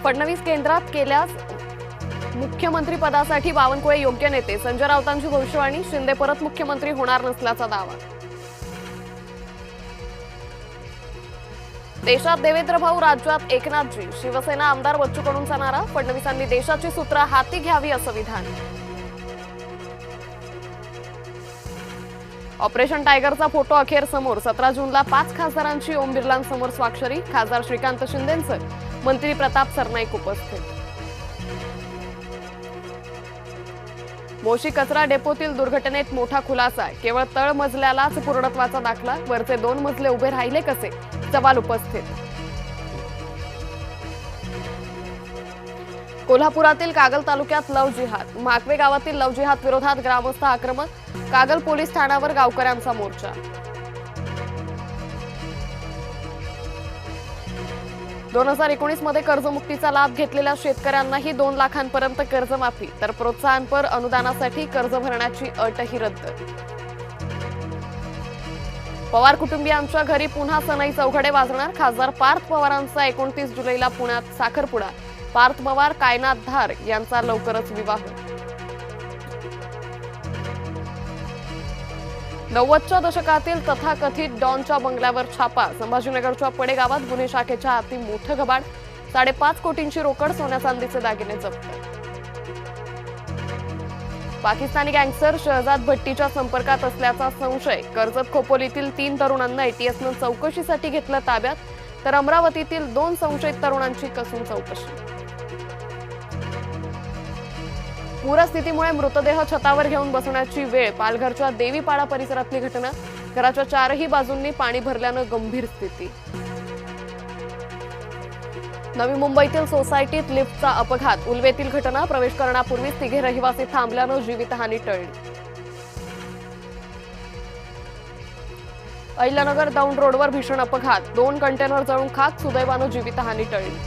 फडणवीस केंद्रात केल्यास मुख्यमंत्री पदासाठी बावनकुळे योग्य नेते, संजय राऊतांची भविष्यवाणी. शिंदे परत मुख्यमंत्री होणार नसल्याचा दावा. देशात देवेंद्र भाऊ, राज्यात एकनाथजी. शिवसेना आमदार बच्चू कडूंचा नारा. फडणवीसांनी देशाची सूत्र हाती घ्यावी असं विधान. ऑपरेशन टायगरचा फोटो अखेर समोर. 17 जूनला 5 खासदारांची ओम बिर्लांसमोर स्वाक्षरी. खासदार श्रीकांत शिंदेंचं, मंत्री प्रताप सरनाईक उपस्थित. मोशी कचरा डेपोतील दुर्घटनेत मोठा खुलासा. केवळ तळमजल्यालाच पूर्णत्वाचा दाखला. वरचे 2 मजले उभे राहिले कसे, सवाल उपस्थित. कोल्हापुरातील कागल तालुक्यात लव जिहाद. माकवे गावातील लव जिहाद विरोधात ग्रामस्थ आक्रमक. कागल पोलीस ठाण्यावर गावकऱ्यांचा मोर्चा. 2019 मध्ये कर्जमुक्तीचा लाभ घेतलेल्या शेतकऱ्यांनाही 2 लाखांपर्यंत कर्जमाफी, तर प्रोत्साहनपर अनुदानासाठी कर्ज भरण्याची अटही रद्द. पवार कुटुंबियांच्या घरी पुन्हा सनई चौघडे वाजणार. खासदार पार्थ पवारांचा 29 जुलैला पुण्यात साखरपुडा. पार्थ पवार, कायनाथ धार यांचा लवकरच विवाह. 90च्या दशकातील तथाकथित डॉनच्या बंगल्यावर छापा. संभाजीनगरच्या पडे गावात गुन्हे शाखेच्या हाती मोठं घबाड. 5.5 कोटींची रोकड, सोन्या चांदीचे दागिने जप्त. पाकिस्तानी गँगस्टर शहजाद भट्टीच्या संपर्कात असल्याचा संशय. कर्जत खोपोलीतील 3 तरुणांना एटीएसनं चौकशीसाठी घेतलं ताब्यात, तर अमरावतीतील 2 संशयित तरुणांची कसून चौकशी. पूरस्थितीमुळे मृतदेह छतावर घेऊन बसण्याची वेळ. पालघरच्या देवीपाडा परिसरातली घटना. घराच्या 4ही बाजूंनी पाणी भरल्यानं गंभीर स्थिती. नवी मुंबईतील सोसायटीत लिफ्टचा अपघात. उल्वेतील घटना. प्रवेश करण्यापूर्वी 3 रहिवासी थांबल्यानं जीवितहानी टळली. अहिल्यानगर दौंड रोडवर भीषण अपघात. 2 कंटेनर जळून खाक. सुदैवानं जीवितहानी टळली.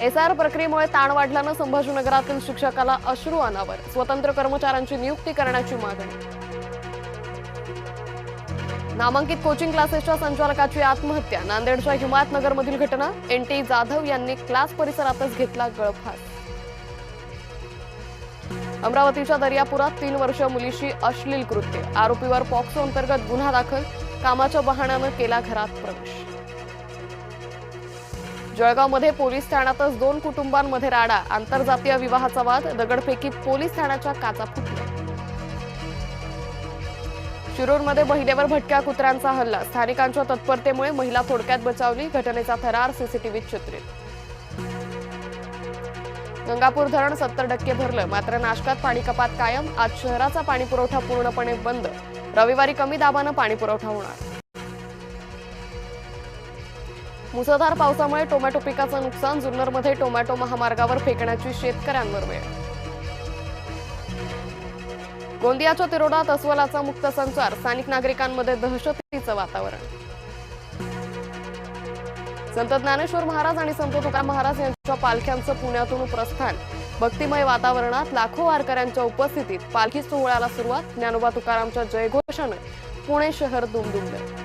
एसआर प्रक्रियेमुळे ताण वाढल्यानं संभाजीनगरातील शिक्षकाला अश्रू अनावर. स्वतंत्र कर्मचाऱ्यांची नियुक्ती करण्याची मागणी. नामांकित कोचिंग क्लासेसच्या संचालकाची आत्महत्या. नांदेडच्या हिमायतनगरमधील घटना. एनटी जाधव यांनी क्लास परिसरातच घेतला गळफास. अमरावतीच्या दर्यापुरात 3 वर्षीय मुलीशी अश्लील कृत्य. आरोपीवर पॉक्सो अंतर्गत गुन्हा दाखल. कामाच्या बहाण्यानं केला घरात प्रवेश. जळगावमध्ये पोलीस ठाण्यातच 2 कुटुंबांमध्ये राडा. आंतरजातीय विवाहाचा वाद. दगडफेकीत पोलीस ठाण्याच्या काचा फुटल्या. शिरूरमध्ये महिलेवर भटक्या कुत्र्यांचा हल्ला. स्थानिकांच्या तत्परतेमुळे महिला थोडक्यात बचावली. घटनेचा थरार सीसीटीव्हीत चित्रित. गंगापूर धरण 70% भरलं, मात्र नाशकात पाणी कपात कायम. आज शहराचा पाणी पुरवठा पूर्णपणे बंद. रविवारी कमी दाबानं पाणी पुरवठा होणार. मुसळधार पावसामुळे टोमॅटो पिकाचं नुकसान. जुन्नरमध्ये टोमॅटो महामार्गावर फेकण्याची शेतकऱ्यांवर वेळ. गोंदियाच्या तिरोडात अस्वलाचा मुक्त संचार. स्थानिक नागरिकांमध्ये दहशतीचं वातावरण. संत ज्ञानेश्वर महाराज आणि संत तुकाराम महाराज यांच्या पालख्यांचं पुण्यातून प्रस्थान. भक्तिमय वातावरणात लाखो वारकऱ्यांच्या उपस्थितीत पालखी सोहळ्याला सुरुवात. ज्ञानोबा तुकारामच्या जयघोषानं पुणे शहर दुमदुमलं.